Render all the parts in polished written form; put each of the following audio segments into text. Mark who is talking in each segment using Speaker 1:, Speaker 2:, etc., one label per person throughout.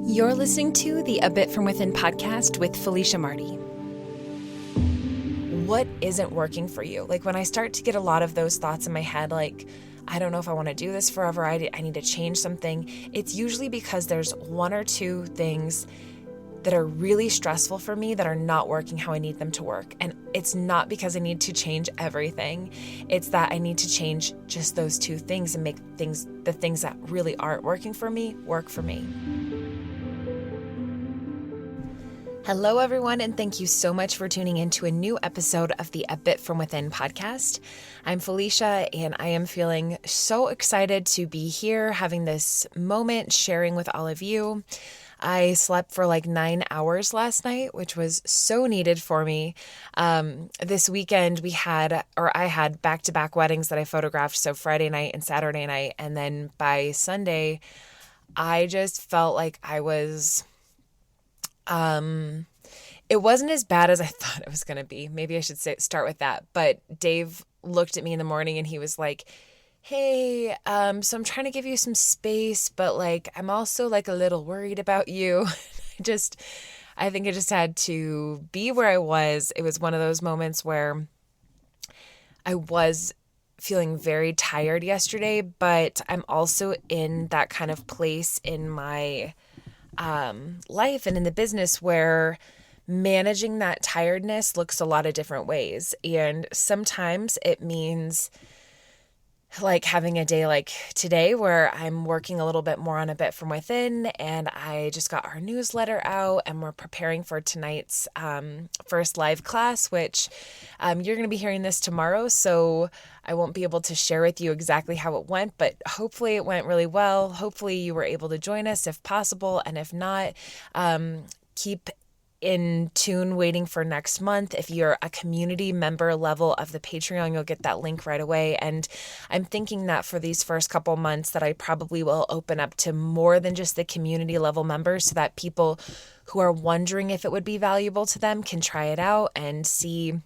Speaker 1: You're listening to the A Bit From Within podcast with Felicia Marty. What isn't working for you? Like when I start to get a lot of those thoughts in my head, like, I don't know if I want to do this forever, I need to change something, it's usually because there's one or two things that are really stressful for me that are not working how I need them to work. And it's not because I need to change everything. It's that I need to change just those two things and make the things that really aren't working for me, work for me. Hello, everyone, and thank you so much for tuning in to a new episode of the A Bit From Within podcast. I'm Felicia, and I am feeling so excited to be here, having this moment, sharing with all of you. I slept for like 9 hours last night, which was so needed for me. This weekend I had back-to-back weddings that I photographed, so Friday night and Saturday night, and then by Sunday, I just felt like I was... It wasn't as bad as I thought it was going to be. Maybe I should start with that. But Dave looked at me in the morning and he was like, hey, so I'm trying to give you some space, but like, I'm also like a little worried about you. I think I just had to be where I was. It was one of those moments where I was feeling very tired yesterday, but I'm also in that kind of place in my life and in the business where managing that tiredness looks a lot of different ways. And sometimes it means like having a day like today where I'm working a little bit more on A Bit From Within, and I just got our newsletter out and we're preparing for tonight's first live class, which you're going to be hearing this tomorrow, so I won't be able to share with you exactly how it went, but hopefully it went really well. Hopefully you were able to join us if possible, and if not, keep in tune waiting for next month. If you're a community member level of the Patreon, you'll get that link right away. And I'm thinking that for these first couple months that I probably will open up to more than just the community level members, so that people who are wondering if it would be valuable to them can try it out and see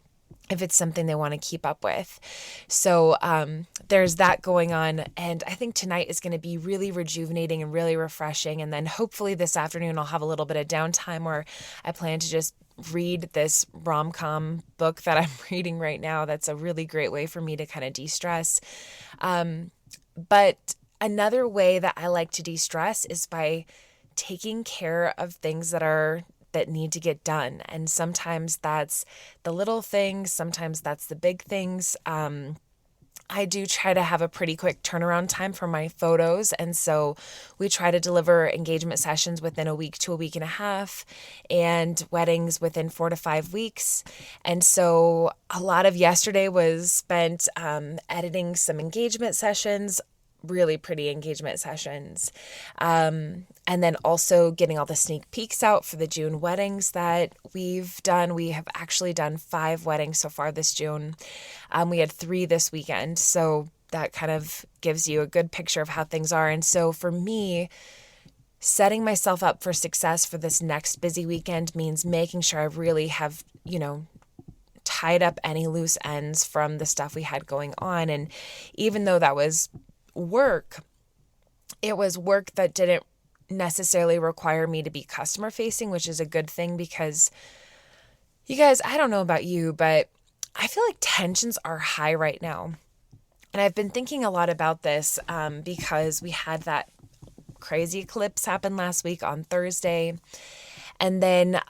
Speaker 1: if it's something they want to keep up with. So there's that going on. And I think tonight is going to be really rejuvenating and really refreshing. And then hopefully this afternoon, I'll have a little bit of downtime where I plan to just read this rom-com book that I'm reading right now. That's a really great way for me to kind of de-stress. But another way that I like to de-stress is by taking care of things that need to get done. And sometimes that's the little things, sometimes that's the big things. I do try to have a pretty quick turnaround time for my photos. And so we try to deliver engagement sessions within a week to a week and a half, and weddings within 4 to 5 weeks. And so a lot of yesterday was spent editing some engagement sessions, really pretty engagement sessions. And then also getting all the sneak peeks out for the June weddings that we've done. We have actually done 5 weddings so far this June. We had 3 this weekend. So that kind of gives you a good picture of how things are. And so for me, setting myself up for success for this next busy weekend means making sure I really have, tied up any loose ends from the stuff we had going on. And even though that was work, it was work that didn't necessarily require me to be customer facing, which is a good thing, because you guys, I don't know about you, but I feel like tensions are high right now. And I've been thinking a lot about this because we had that crazy eclipse happen last week on Thursday. And then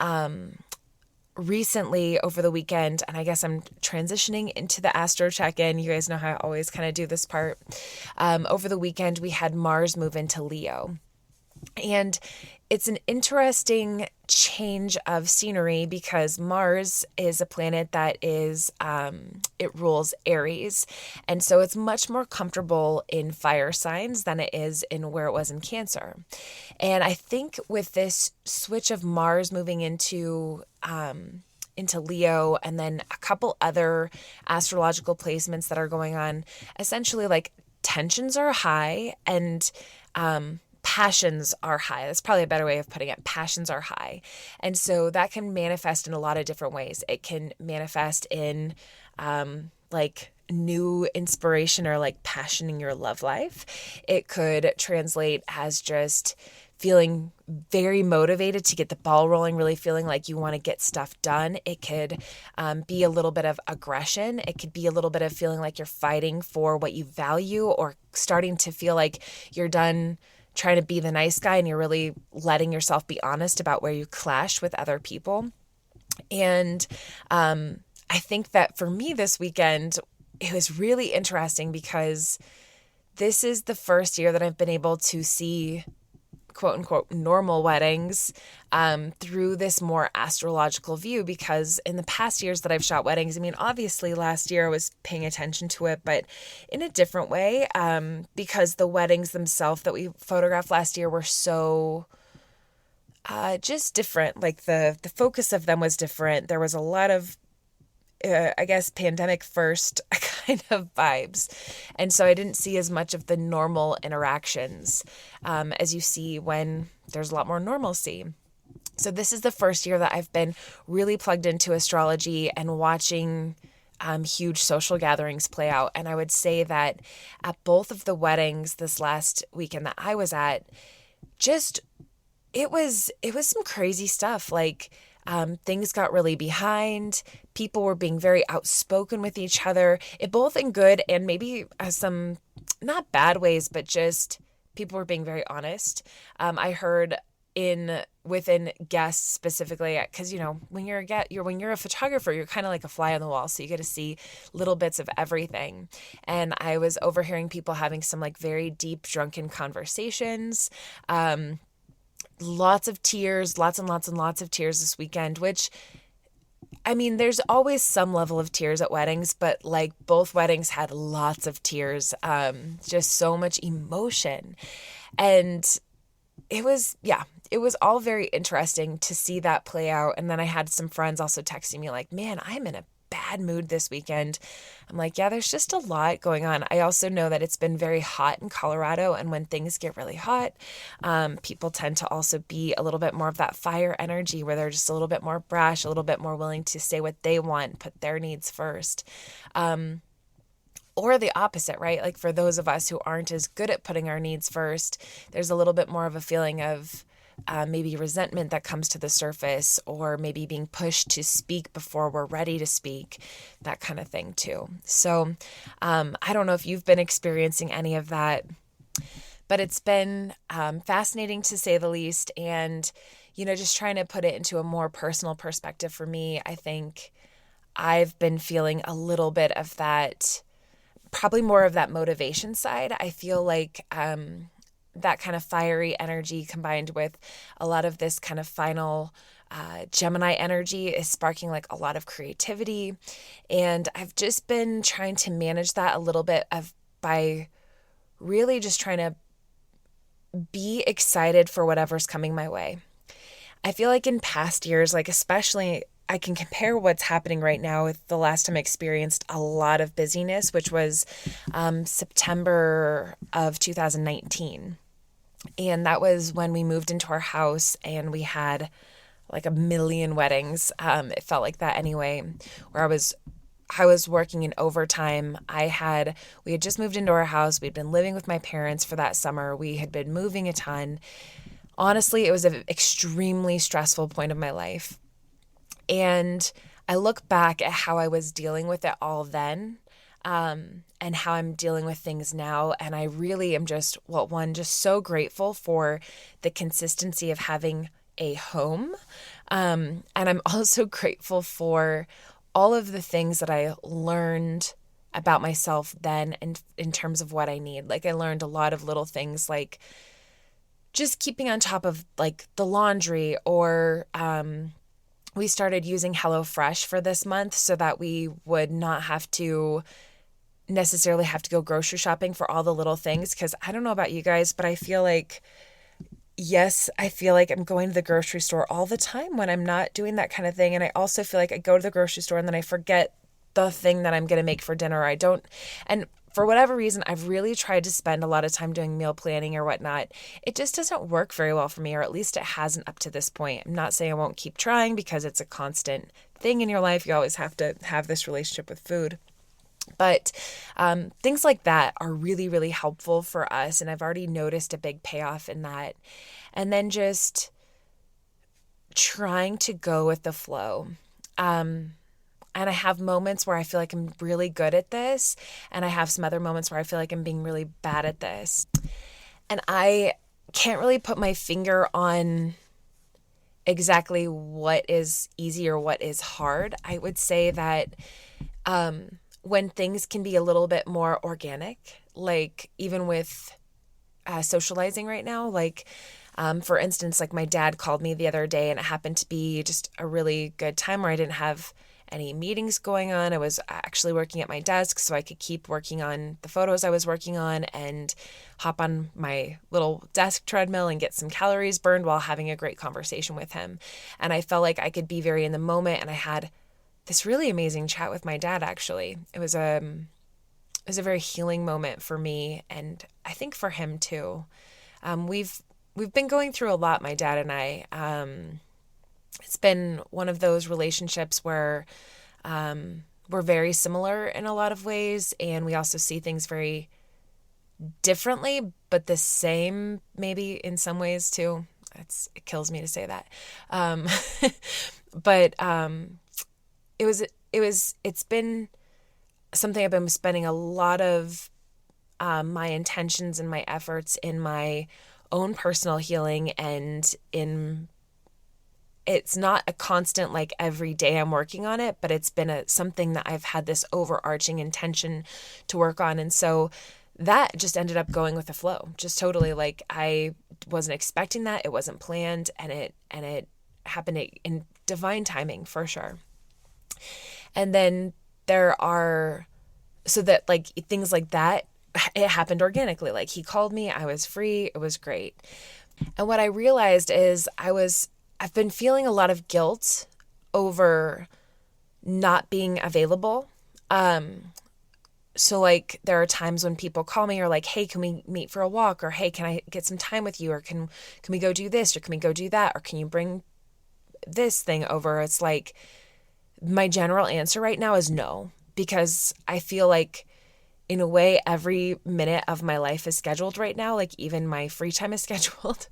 Speaker 1: recently over the weekend, and I guess I'm transitioning into the astro check-in. You guys know how I always kind of do this part. Over the weekend, we had Mars move into Leo. And it's an interesting change of scenery because Mars is a planet that it rules Aries. And so it's much more comfortable in fire signs than it is in where it was in Cancer. And I think with this switch of Mars moving into Leo, and then a couple other astrological placements that are going on, essentially like tensions are high and passions are high. That's probably a better way of putting it. Passions are high. And so that can manifest in a lot of different ways. It can manifest in like new inspiration or like passion in your love life. It could translate as just feeling very motivated to get the ball rolling, really feeling like you want to get stuff done. It could be a little bit of aggression. It could be a little bit of feeling like you're fighting for what you value, or starting to feel like you're done trying to be the nice guy and you're really letting yourself be honest about where you clash with other people. And I think that for me this weekend, it was really interesting because this is the first year that I've been able to see quote unquote normal weddings through this more astrological view, because in the past years that I've shot weddings, I mean, obviously last year I was paying attention to it, but in a different way, because the weddings themselves that we photographed last year were so just different. Like the focus of them was different. There was a lot of I guess pandemic first kind of vibes. And so I didn't see as much of the normal interactions as you see when there's a lot more normalcy. So this is the first year that I've been really plugged into astrology and watching huge social gatherings play out. And I would say that at both of the weddings this last weekend that I was at, it was some crazy stuff. Like, things got really behind. People were being very outspoken with each other, both in good and maybe some not bad ways, but just people were being very honest. I heard within guests specifically, because when you're a photographer, you're kind of like a fly on the wall, so you get to see little bits of everything. And I was overhearing people having some like very deep drunken conversations. Lots of tears, lots and lots and lots of tears this weekend, which, I mean, there's always some level of tears at weddings, but like both weddings had lots of tears, just so much emotion. And it was all very interesting to see that play out. And then I had some friends also texting me like, man, I'm in a bad mood this weekend. I'm like, yeah, there's just a lot going on. I also know that it's been very hot in Colorado, and when things get really hot, people tend to also be a little bit more of that fire energy where they're just a little bit more brash, a little bit more willing to say what they want, put their needs first. Or the opposite, right? Like for those of us who aren't as good at putting our needs first, there's a little bit more of a feeling of maybe resentment that comes to the surface, or maybe being pushed to speak before we're ready to speak, that kind of thing too. So I don't know if you've been experiencing any of that, but it's been fascinating to say the least. And, just trying to put it into a more personal perspective for me, I think I've been feeling a little bit of that, probably more of that motivation side. I feel like that kind of fiery energy combined with a lot of this kind of final Gemini energy is sparking like a lot of creativity. And I've just been trying to manage that a little bit by really just trying to be excited for whatever's coming my way. I feel like in past years, like especially I can compare what's happening right now with the last time I experienced a lot of busyness, which was September of 2019. And that was when we moved into our house and we had like a million weddings. It felt like that anyway, where I was working in overtime. We had just moved into our house. We'd been living with my parents for that summer. We had been moving a ton. Honestly, it was an extremely stressful point of my life. And I look back at how I was dealing with it all then, and how I'm dealing with things now. And I really am just so grateful for the consistency of having a home. And I'm also grateful for all of the things that I learned about myself then, and in terms of what I need. Like I learned a lot of little things, like just keeping on top of like the laundry, or we started using HelloFresh for this month so that we would not necessarily have to go grocery shopping for all the little things. Because I don't know about you guys, but I feel like I'm going to the grocery store all the time when I'm not doing that kind of thing. And I also feel like I go to the grocery store and then I forget the thing that I'm going to make for dinner. And for whatever reason, I've really tried to spend a lot of time doing meal planning or whatnot. It just doesn't work very well for me, or at least it hasn't up to this point. I'm not saying I won't keep trying, because it's a constant thing in your life. You always have to have this relationship with food. But things like that are really, really helpful for us. And I've already noticed a big payoff in that. And then just trying to go with the flow. And I have moments where I feel like I'm really good at this. And I have some other moments where I feel like I'm being really bad at this. And I can't really put my finger on exactly what is easy or what is hard. I would say that when things can be a little bit more organic, like even with socializing right now, like for instance, like my dad called me the other day and it happened to be just a really good time where I didn't have any meetings going on. I was actually working at my desk so I could keep working on the photos I was working on and hop on my little desk treadmill and get some calories burned while having a great conversation with him. And I felt like I could be very in the moment, and I had this really amazing chat with my dad, actually. It was a very healing moment for me, and I think for him too. We've been going through a lot, my dad and I. It's been one of those relationships where we're very similar in a lot of ways, and we also see things very differently, but the same maybe in some ways too. It kills me to say that. But it's been something I've been spending a lot of my intentions and my efforts in my own personal healing, and it's not a constant, like every day I'm working on it, but it's been something that I've had this overarching intention to work on. And so that just ended up going with the flow, just totally. Like I wasn't expecting that. It wasn't planned, and it happened in divine timing for sure. And then so that like things like that, it happened organically. Like he called me, I was free, it was great. And what I realized is I've been feeling a lot of guilt over not being available. So like there are times when people call me or like, hey, can we meet for a walk? Or hey, can I get some time with you? Or can we go do this? Or can we go do that? Or can you bring this thing over? It's like my general answer right now is no, because I feel like in a way every minute of my life is scheduled right now. Like even my free time is scheduled.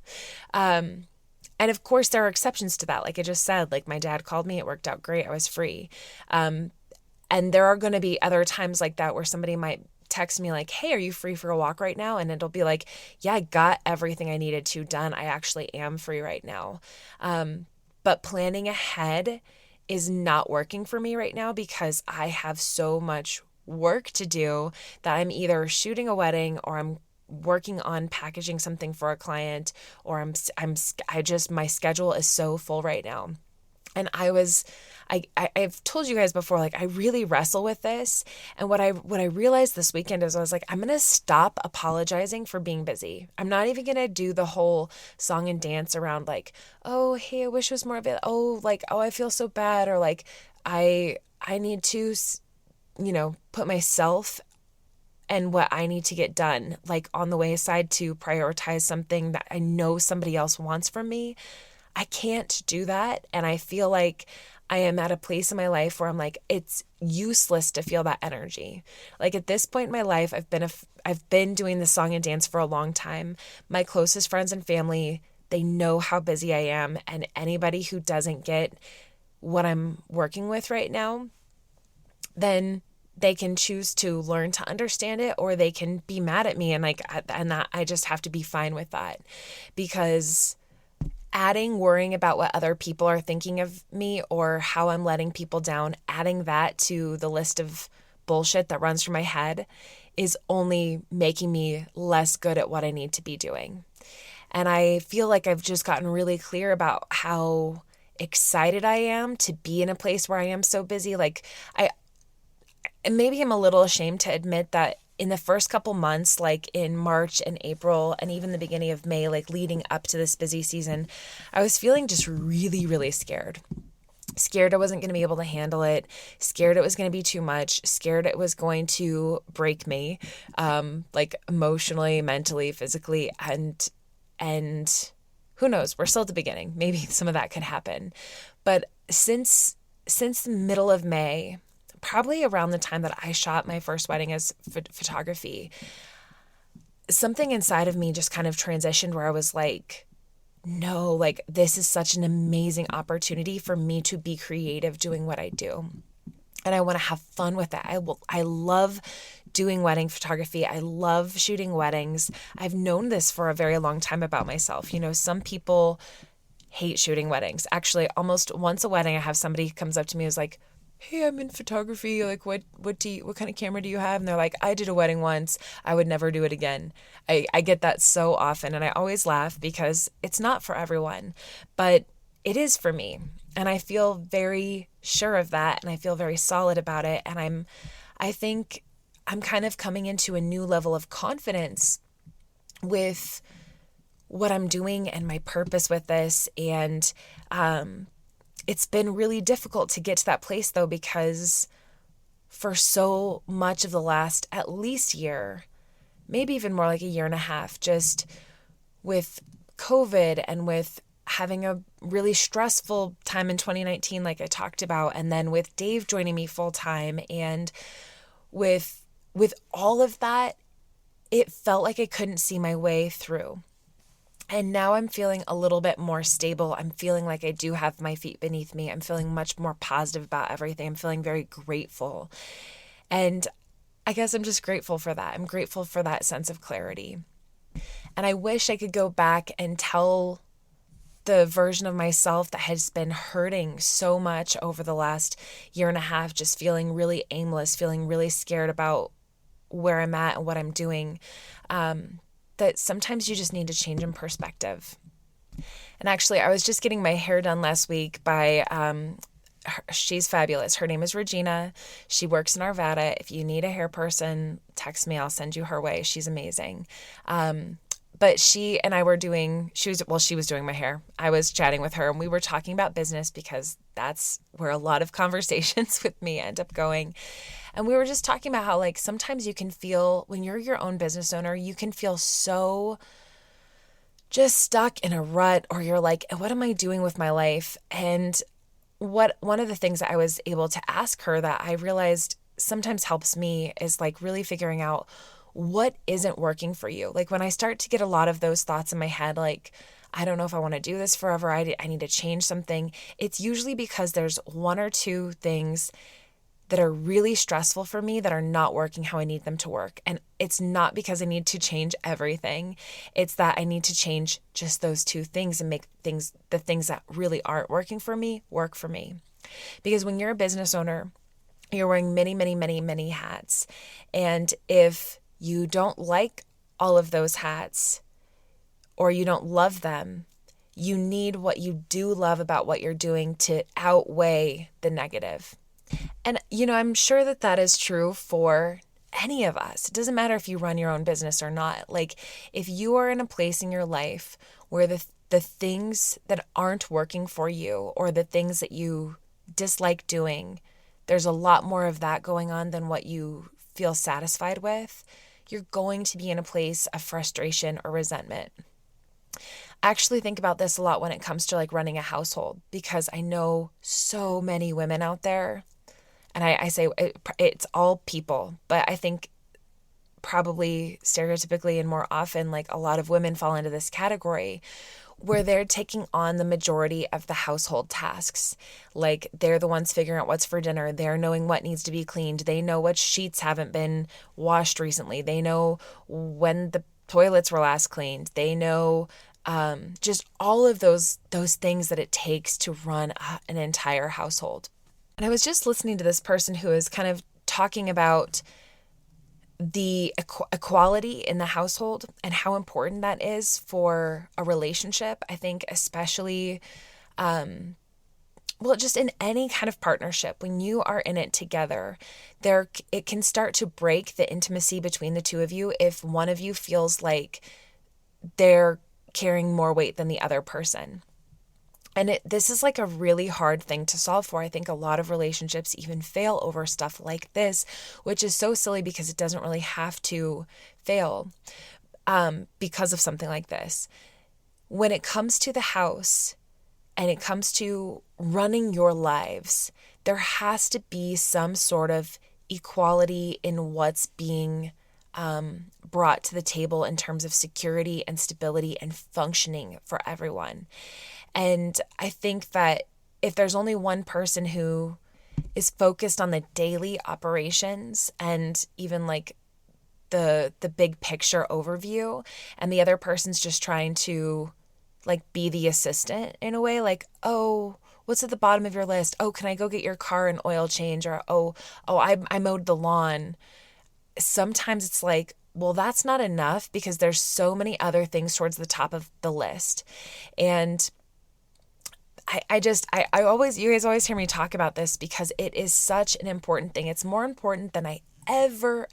Speaker 1: And of course there are exceptions to that. Like I just said, like my dad called me, it worked out great. I was free. And there are going to be other times like that where somebody might text me like, hey, are you free for a walk right now? And it'll be like, yeah, I got everything I needed to done. I actually am free right now. But planning ahead is not working for me right now because I have so much work to do that I'm either shooting a wedding or I'm working on packaging something for a client, or my schedule is so full right now. And I've told you guys before, like I really wrestle with this. And what I realized this weekend is I was like, I'm going to stop apologizing for being busy. I'm not even going to do the whole song and dance around like, oh, hey, I wish it was more of it. Oh, like, oh, I feel so bad. Or like, I need to, put myself and what I need to get done, like on the wayside to prioritize something that I know somebody else wants from me. I can't do that. And I feel like I am at a place in my life where I'm like, it's useless to feel that energy. Like at this point in my life, I've been doing the song and dance for a long time. My closest friends and family, they know how busy I am. And anybody who doesn't get what I'm working with right now, then they can choose to learn to understand it, or they can be mad at me. And that I just have to be fine with that, because worrying about what other people are thinking of me or how I'm letting people down, adding that to the list of bullshit that runs through my head is only making me less good at what I need to be doing. And I feel like I've just gotten really clear about how excited I am to be in a place where I am so busy. Like maybe I'm a little ashamed to admit that in the first couple months, like in March and April and even the beginning of May, like leading up to this busy season, I was feeling just really, really scared. Scared I wasn't going to be able to handle it. Scared it was going to be too much. Scared it was going to break me, like emotionally, mentally, physically, and who knows? We're still at the beginning. Maybe some of that could happen. But since the middle of May, probably around the time that I shot my first wedding as photography, something inside of me just kind of transitioned where I was like, no, like this is such an amazing opportunity for me to be creative doing what I do. And I want to have fun with it. I love doing wedding photography. I love shooting weddings. I've known this for a very long time about myself. You know, some people hate shooting weddings. Actually, almost once a wedding, I have somebody who comes up to me who's like, hey, I'm in photography. Like, what kind of camera do you have? And they're like, I did a wedding once. I would never do it again. I get that so often. And I always laugh because it's not for everyone, but it is for me. And I feel very sure of that. And I feel very solid about it. And I think I'm kind of coming into a new level of confidence with what I'm doing and my purpose with this. And, it's been really difficult to get to that place though, because for so much of the last at least year, maybe even more like a year and a half, just with COVID and with having a really stressful time in 2019, like I talked about, and then with Dave joining me full time, and with all of that, it felt like I couldn't see my way through. And now I'm feeling a little bit more stable. I'm feeling like I do have my feet beneath me. I'm feeling much more positive about everything. I'm feeling very grateful. And I guess I'm just grateful for that. I'm grateful for that sense of clarity. And I wish I could go back and tell the version of myself that has been hurting so much over the last year and a half, just feeling really aimless, feeling really scared about where I'm at and what I'm doing, that sometimes you just need to change in perspective. And actually, I was just getting my hair done last week by, she's fabulous. Her name is Regina. She works in Arvada. If you need a hair person, text me. I'll send you her way. She's amazing. But she and I were she was doing my hair. I was chatting with her and we were talking about business because that's where a lot of conversations with me end up going. And we were just talking about how like sometimes you can feel when you're your own business owner, you can feel so just stuck in a rut, or you're like, what am I doing with my life? And one of the things that I was able to ask her that I realized sometimes helps me is like really figuring out what isn't working for you. Like when I start to get a lot of those thoughts in my head, like, I don't know if I want to do this forever. I need to change something. It's usually because there's one or two things that are really stressful for me that are not working how I need them to work. And it's not because I need to change everything. It's that I need to change just those two things and make the things that really aren't working for me, work for me. Because when you're a business owner, you're wearing many, many, many, many hats. And if you don't like all of those hats or you don't love them, you need what you do love about what you're doing to outweigh the negative. And, I'm sure that is true for any of us. It doesn't matter if you run your own business or not. Like if you are in a place in your life where the things that aren't working for you or the things that you dislike doing, there's a lot more of that going on than what you feel satisfied with, you're going to be in a place of frustration or resentment. I actually think about this a lot when it comes to like running a household, because I know so many women out there, and I say it's all people, but I think probably stereotypically and more often, like a lot of women fall into this category where they're taking on the majority of the household tasks. Like they're the ones figuring out what's for dinner. They're knowing what needs to be cleaned. They know what sheets haven't been washed recently. They know when the toilets were last cleaned. They know just all of those things that it takes to run an entire household. And I was just listening to this person who is kind of talking about the equality in the household and how important that is for a relationship. I think especially, just in any kind of partnership, when you are in it together, it can start to break the intimacy between the two of you if one of you feels like they're carrying more weight than the other person. And this is like a really hard thing to solve for. I think a lot of relationships even fail over stuff like this, which is so silly because it doesn't really have to fail because of something like this. When it comes to the house and it comes to running your lives, there has to be some sort of equality in what's being brought to the table in terms of security and stability and functioning for everyone. And I think that if there's only one person who is focused on the daily operations and even like the big picture overview, and the other person's just trying to like be the assistant in a way, like, oh, what's at the bottom of your list? Oh, can I go get your car an oil change? Or I mowed the lawn. Sometimes it's like, well, that's not enough because there's so many other things towards the top of the list. And I always, you guys always hear me talk about this because it is such an important thing. It's more important than I ever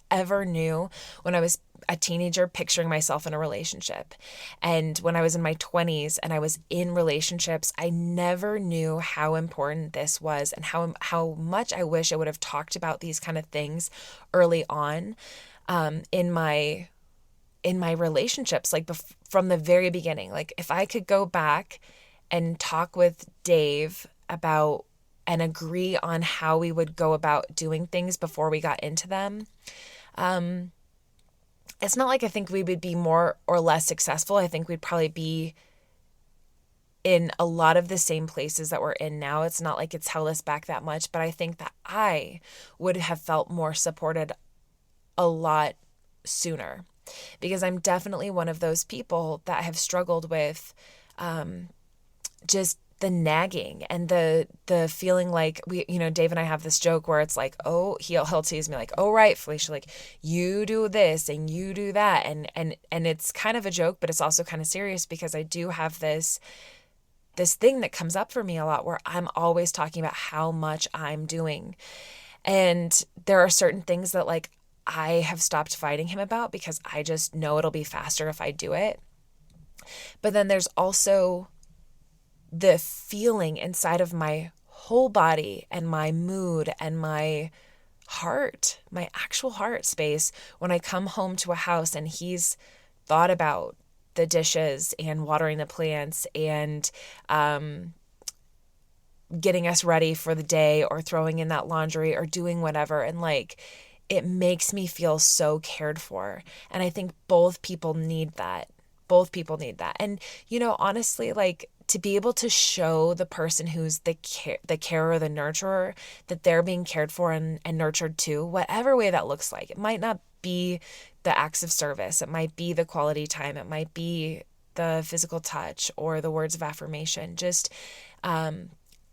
Speaker 1: knew when I was a teenager picturing myself in a relationship. And when I was in my 20s and I was in relationships, I never knew how important this was and how much I wish I would have talked about these kind of things early on in my relationships, like from the very beginning. Like if I could go back and talk with Dave about and agree on how we would go about doing things before we got into them, it's not like I think we would be more or less successful. I think we'd probably be in a lot of the same places that we're in now. It's not like it's held us back that much, but I think that I would have felt more supported a lot sooner, because I'm definitely one of those people that have struggled with just the nagging and the feeling like Dave and I have this joke where it's like, oh, he'll tease me like, oh, right, Felicia, like you do this and you do that. And it's kind of a joke, but it's also kind of serious because I do have this thing that comes up for me a lot where I'm always talking about how much I'm doing. And there are certain things that like I have stopped fighting him about because I just know it'll be faster if I do it. But then there's also the feeling inside of my whole body and my mood and my heart, my actual heart space, when I come home to a house and he's thought about the dishes and watering the plants and getting us ready for the day or throwing in that laundry or doing whatever. And like, it makes me feel so cared for. And I think both people need that. Both people need that. And, honestly, like, to be able to show the person who's the carer, the nurturer, that they're being cared for and nurtured too, whatever way that looks like. It might not be the acts of service. It might be the quality time. It might be the physical touch or the words of affirmation. Just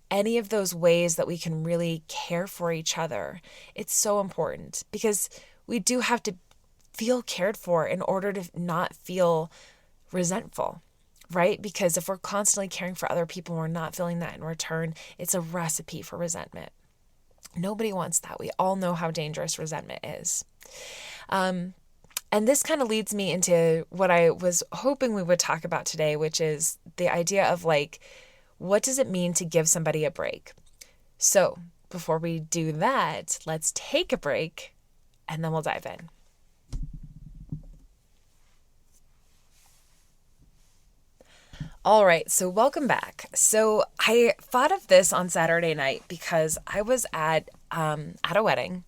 Speaker 1: any of those ways that we can really care for each other. It's so important because we do have to feel cared for in order to not feel resentful. Right? Because if we're constantly caring for other people and we're not feeling that in return, it's a recipe for resentment. Nobody wants that. We all know how dangerous resentment is. And this kind of leads me into what I was hoping we would talk about today, which is the idea of like, what does it mean to give somebody a break? So before we do that, let's take a break and then we'll dive in. All right, so welcome back. So I thought of this on Saturday night because I was at a wedding,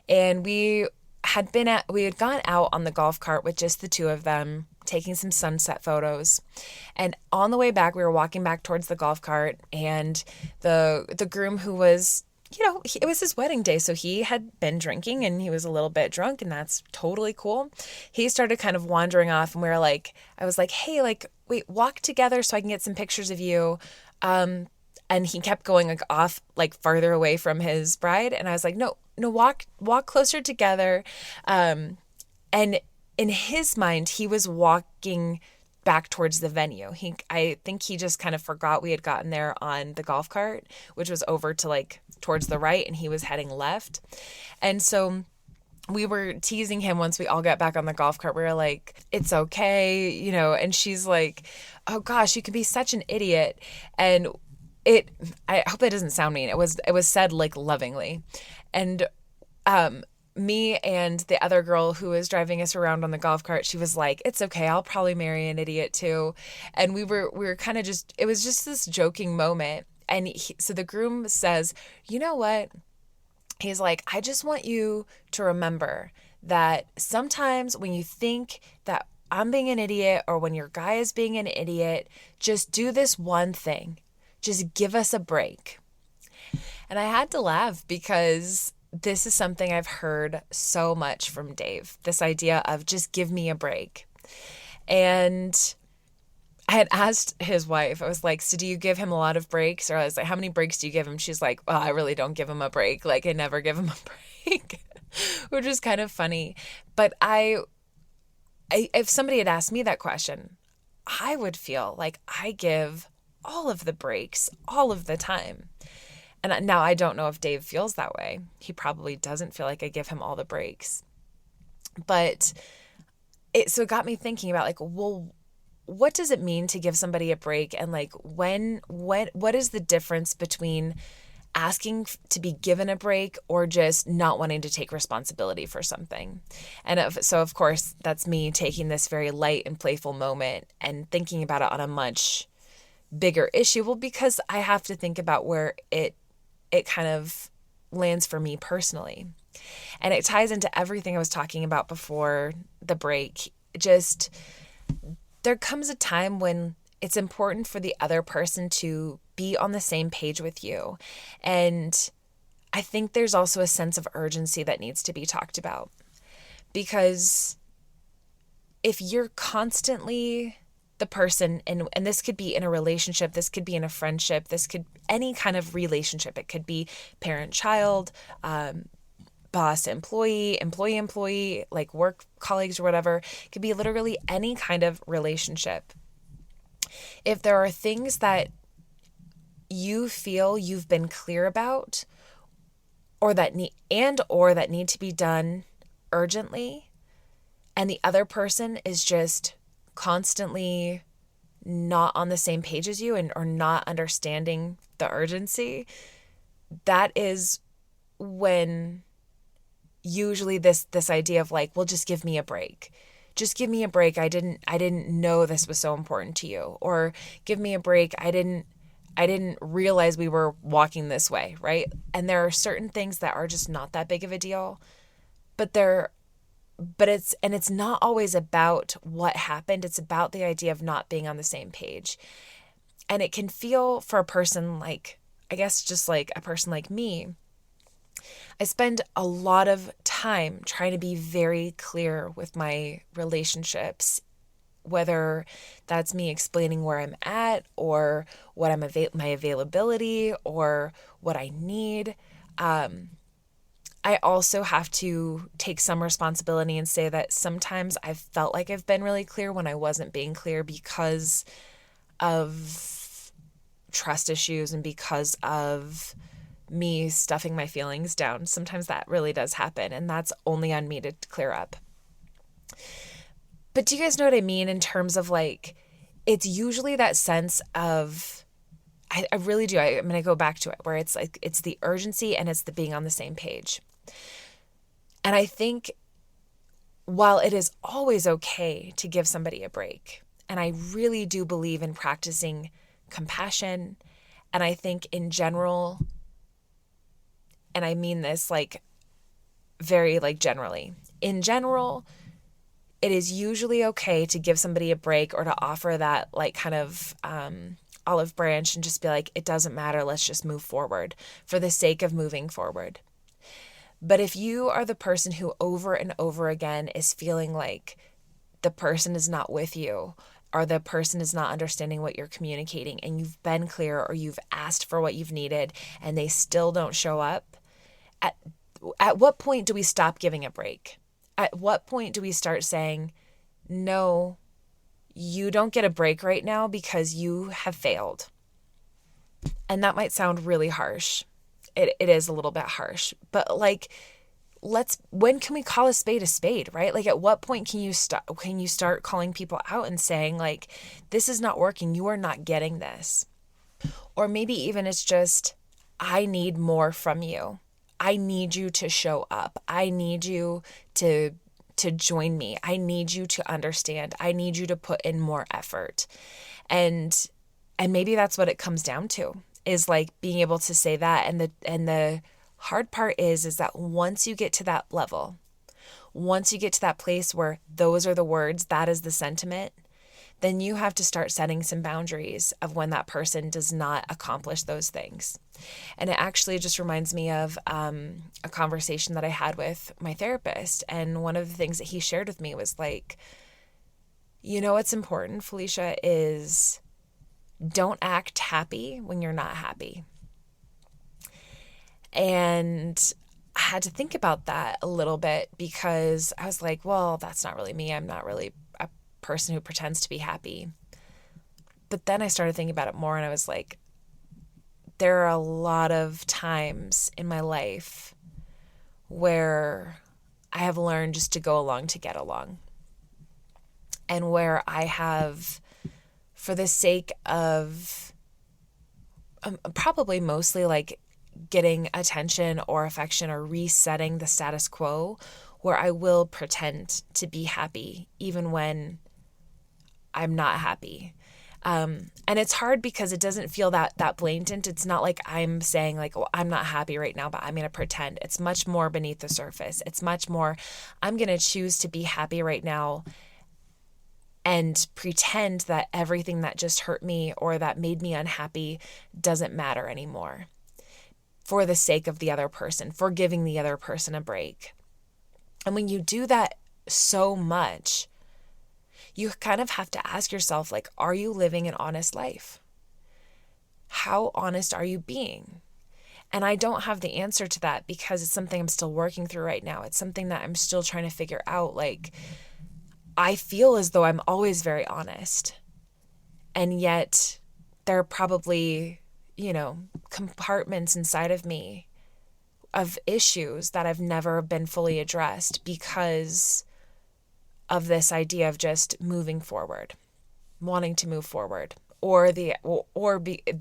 Speaker 1: and we had gone out on the golf cart with just the two of them, taking some sunset photos. And on the way back, we were walking back towards the golf cart, and the groom, who was, it was his wedding day, so he had been drinking and he was a little bit drunk, and that's totally cool. He started kind of wandering off, and I was like, hey, like, wait, walk together so I can get some pictures of you. And he kept going like off, like farther away from his bride. And I was like, no, walk closer together. And in his mind, he was walking back towards the venue. I think he just kind of forgot we had gotten there on the golf cart, which was over to like towards the right, and he was heading left. And so we were teasing him once we all got back on the golf cart. We were like, it's okay, and she's like, oh gosh, you can be such an idiot. And I hope that doesn't sound mean. It was said like lovingly. And me and the other girl who was driving us around on the golf cart, she was like, it's okay, I'll probably marry an idiot too. And we were kind of just, it was just this joking moment. And so the groom says, you know what? He's like, I just want you to remember that sometimes when you think that I'm being an idiot or when your guy is being an idiot, just do this one thing. Just give us a break. And I had to laugh because this is something I've heard so much from Dave, this idea of just give me a break. And I had asked his wife, I was like, so do you give him a lot of breaks? Or I was like, how many breaks do you give him? She's like, well, I really don't give him a break. Like, I never give him a break, which is kind of funny. But if somebody had asked me that question, I would feel like I give all of the breaks all of the time. And now I don't know if Dave feels that way. He probably doesn't feel like I give him all the breaks. But it got me thinking about like, well, what does it mean to give somebody a break? And like, what is the difference between asking to be given a break or just not wanting to take responsibility for something? And so of course, that's me taking this very light and playful moment and thinking about it on a much bigger issue. Well, because I have to think about where it kind of lands for me personally. And it ties into everything I was talking about before the break. Just, there comes a time when it's important for the other person to be on the same page with you. And I think there's also a sense of urgency that needs to be talked about. Because if you're constantly the person, and this could be in a relationship, this could be in a friendship, this could any kind of relationship. It could be parent-child, boss-employee, employee-employee, like work colleagues or whatever. It could be literally any kind of relationship. If there are things that you feel you've been clear about or that need to be done urgently, and the other person is just constantly not on the same page as you or not understanding the urgency, that is when usually this idea of like, well, just give me a break. Just give me a break. I didn't know this was so important to you. Or give me a break. I didn't realize we were walking this way, right? And there are certain things that are just not that big of a deal, but it's not always about what happened. It's about the idea of not being on the same page. And it can feel for a person like, I guess just like a person like me, I spend a lot of time trying to be very clear with my relationships, whether that's me explaining where I'm at or what my availability or what I need. I also have to take some responsibility and say that sometimes I've felt like I've been really clear when I wasn't being clear because of trust issues and because of me stuffing my feelings down. Sometimes that really does happen, and that's only on me to clear up. But do you guys know what I mean in terms of like, it's usually that sense of, I really do. I'm going to go back to it where it's like, it's the urgency and it's the being on the same page. And I think while it is always okay to give somebody a break, and I really do believe in practicing compassion, and I think in general, and I mean this like very like generally, in general, it is usually okay to give somebody a break or to offer that like kind of olive branch and just be like, it doesn't matter, let's just move forward for the sake of moving forward. But if you are the person who over and over again is feeling like the person is not with you or the person is not understanding what you're communicating and you've been clear or you've asked for what you've needed and they still don't show up, at what point do we stop giving a break? At what point do we start saying, no, you don't get a break right now because you have failed? And that might sound really harsh. It is a little bit harsh, but like, when can we call a spade, right? Like at what point can you start calling people out and saying like, this is not working. You are not getting this. Or maybe even it's just, I need more from you. I need you to show up. I need you to join me. I need you to understand. I need you to put in more effort. And maybe that's what it comes down to, is like being able to say that. And the hard part is that once you get to that level, once you get to that place where those are the words, that is the sentiment, then you have to start setting some boundaries of when that person does not accomplish those things. And it actually just reminds me of a conversation that I had with my therapist. And one of the things that he shared with me was like, you know what's important, Felicia, is don't act happy when you're not happy. And I had to think about that a little bit, because I was like, well, that's not really me. I'm not really a person who pretends to be happy. But then I started thinking about it more, and I was like, there are a lot of times in my life where I have learned just to go along to get along. And where I have, for the sake of probably mostly like getting attention or affection or resetting the status quo, where I will pretend to be happy even when I'm not happy. And it's hard because it doesn't feel that blatant. It's not like I'm saying like, well, I'm not happy right now, but I'm going to pretend. It's much more beneath the surface. It's much more, I'm going to choose to be happy right now and pretend that everything that just hurt me or that made me unhappy doesn't matter anymore, for the sake of the other person, for giving the other person a break. And when you do that so much, you kind of have to ask yourself, like, are you living an honest life? How honest are you being? And I don't have the answer to that, because it's something I'm still working through right now. It's something that I'm still trying to figure out. Like, I feel as though I'm always very honest. And yet there are probably, compartments inside of me of issues that have never been fully addressed because of this idea of just moving forward, wanting to move forward,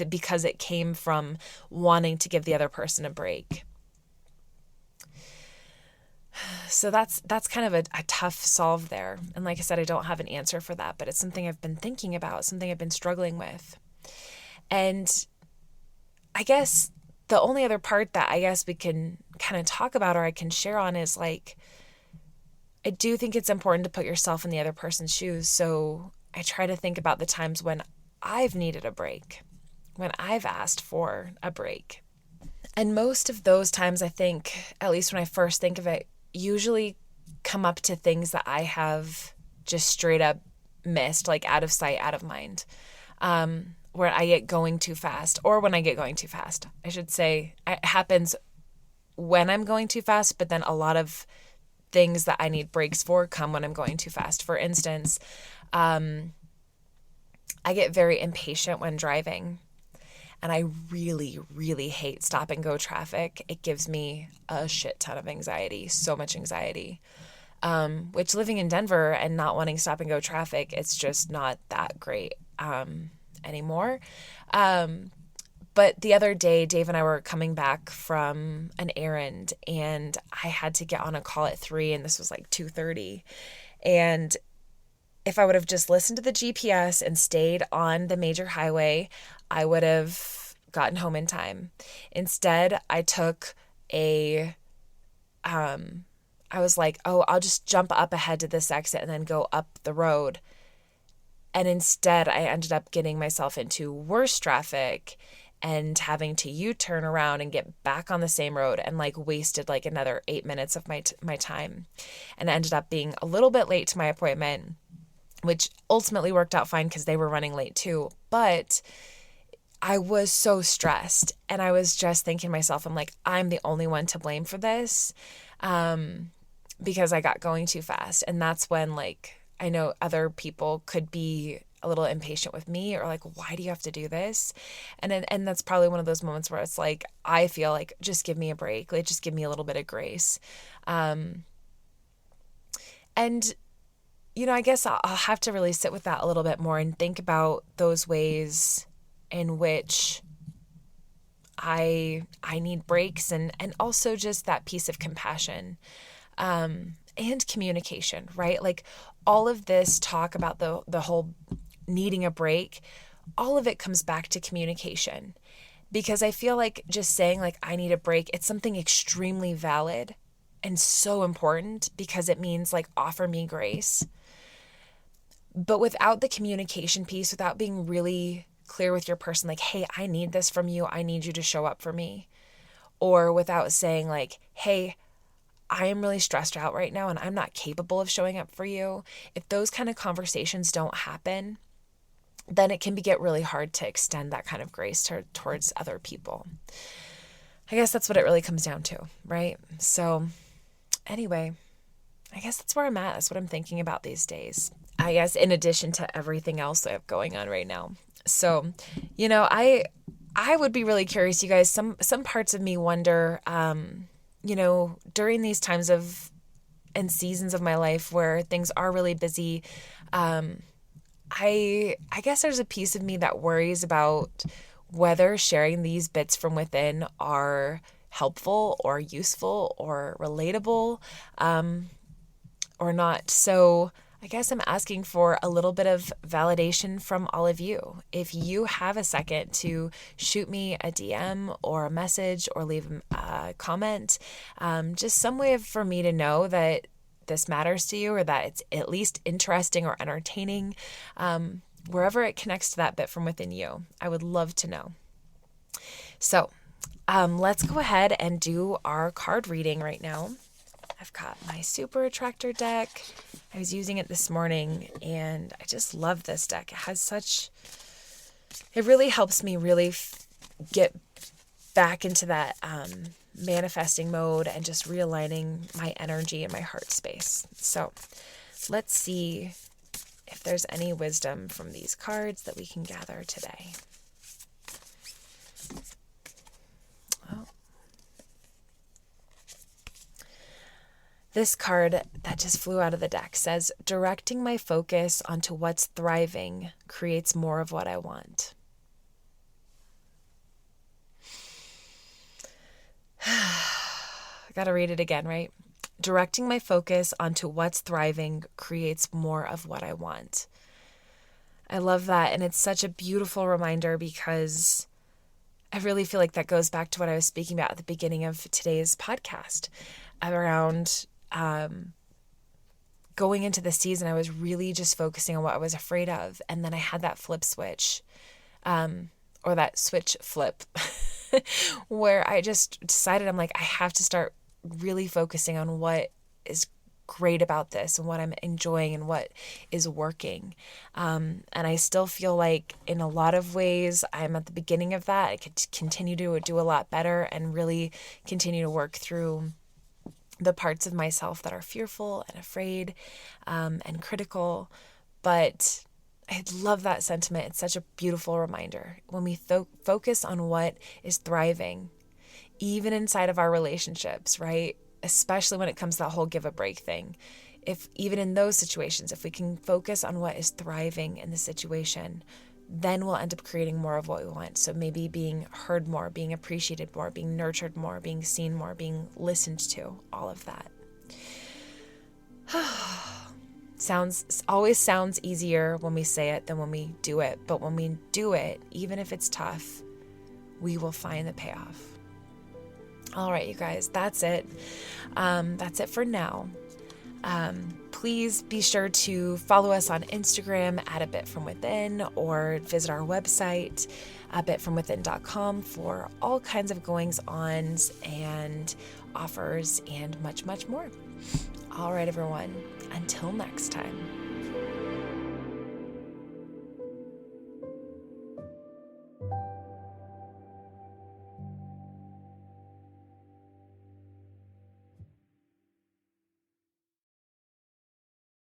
Speaker 1: because it came from wanting to give the other person a break. So that's kind of a tough solve there. And like I said, I don't have an answer for that, but it's something I've been thinking about, something I've been struggling with. And I guess the only other part that I guess we can kind of talk about, or I can share on, is like, I do think it's important to put yourself in the other person's shoes. So I try to think about the times when I've needed a break, when I've asked for a break. And most of those times, I think, at least when I first think of it, usually come up to things that I have just straight up missed, like out of sight, out of mind, where I get going too fast, or when I get going too fast. I should say it happens when I'm going too fast, but then a lot of things that I need breaks for come when I'm going too fast. For instance, I get very impatient when driving. And I really, really hate stop and go traffic. It gives me a shit ton of anxiety, so much anxiety. Which, living in Denver and not wanting stop and go traffic, it's just not that great anymore. But the other day, Dave and I were coming back from an errand, and I had to get on a call at 3, and this was like 2:30. And if I would have just listened to the GPS and stayed on the major highway, I would have gotten home in time. Instead, I took I was like, oh, I'll just jump up ahead to this exit and then go up the road. And instead, I ended up getting myself into worse traffic and having to U-turn around and get back on the same road, and like wasted like another 8 minutes of my time. And I ended up being a little bit late to my appointment, which ultimately worked out fine because they were running late too. But I was so stressed, and I was just thinking to myself, I'm like, I'm the only one to blame for this, because I got going too fast. And that's when, like, I know other people could be a little impatient with me, or like, why do you have to do this? And that's probably one of those moments where it's like, I feel like, just give me a break. Like, just give me a little bit of grace. And I guess I'll have to really sit with that a little bit more and think about those ways in which I need breaks, and also just that piece of compassion, and communication, right? Like all of this talk about the whole needing a break, all of it comes back to communication. Because I feel like just saying like, I need a break, it's something extremely valid and so important because it means like, offer me grace. But without the communication piece, without being really clear with your person, like, hey, I need this from you. I need you to show up for me. Or without saying like, hey, I am really stressed out right now and I'm not capable of showing up for you. If those kind of conversations don't happen, then it can get really hard to extend that kind of grace towards other people. I guess that's what it really comes down to, right? So anyway, I guess that's where I'm at. That's what I'm thinking about these days. I guess in addition to everything else I have going on right now. So, I would be really curious, you guys. Some parts of me wonder, during these times and seasons of my life where things are really busy, I guess there's a piece of me that worries about whether sharing these bits from within are helpful or useful or relatable, or not. So I guess I'm asking for a little bit of validation from all of you. If you have a second to shoot me a DM or a message or leave a comment, just some way for me to know that this matters to you or that it's at least interesting or entertaining, wherever it connects to that bit from within you. I would love to know. So let's go ahead and do our card reading right now. I've got my Super Attractor deck. I was using it this morning and I just love this deck. It really helps me really get back into that manifesting mode and just realigning my energy and my heart space. So let's see if there's any wisdom from these cards that we can gather today. Oh. This card that just flew out of the deck says, directing my focus onto what's thriving creates more of what I want. I gotta read it again, right? Directing my focus onto what's thriving creates more of what I want. I love that. And it's such a beautiful reminder because I really feel like that goes back to what I was speaking about at the beginning of today's podcast around going into the season. I was really just focusing on what I was afraid of. And then I had that flip switch, or that switch flip where I just decided, I'm like, I have to start really focusing on what is great about this and what I'm enjoying and what is working. And I still feel like in a lot of ways I'm at the beginning of that. I could continue to do a lot better and really continue to work through the parts of myself that are fearful and afraid, and critical. But I love that sentiment. It's such a beautiful reminder. When we focus on what is thriving, even inside of our relationships, right? Especially when it comes to that whole give a break thing. If even in those situations, if we can focus on what is thriving in the situation, then we'll end up creating more of what we want. So maybe being heard more, being appreciated more, being nurtured more, being seen more, being listened to, all of that. Always sounds easier when we say it than when we do it. But when we do it, even if it's tough, we will find the payoff. All right, you guys, that's it. That's it for now. Please be sure to follow us on Instagram at A Bit From Within, or visit our website, abitfromwithin.com, for all kinds of goings-ons and offers and much, much more. All right, everyone, until next time.